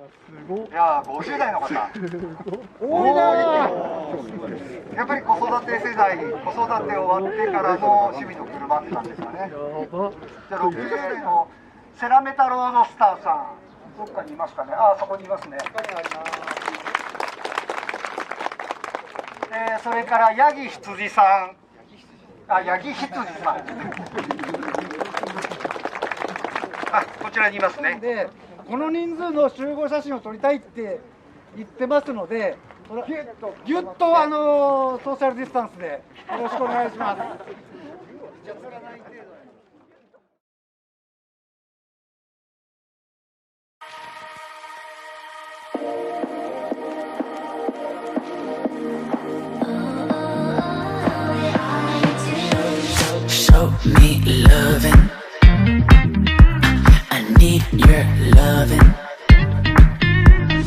いやー、50代の方。多いな。やっぱり子育て世代、子育て終わってからの趣味の車って感じですかね。じゃあ60代のセラメタロードスターさん、どっかにいますかね。あ、そこにいますね。それからヤギ羊さん、あ、ヤギ羊さん。あ、こちらにいますね。で、この人数の集合写真を撮りたいって言ってますので、ぎゅっとソーシャルディスタンスでよろしくお願いします。Show me loving. I need your loving.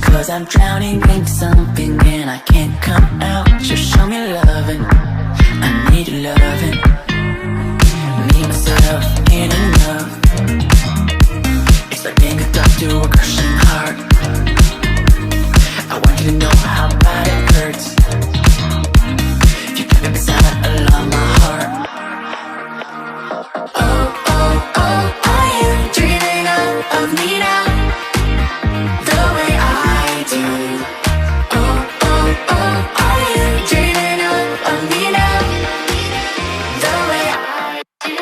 Cause I'm drowning in something and I can't come out. Just show me loving. I need your loving. Me, myself, ain't enough. It's like being a doctor to a crushing heart. I want you to know how bad it hurts. You keep it beside along my heart. Of me now, the way I do. Oh, oh, oh, are you dreaming of me now, the way I do?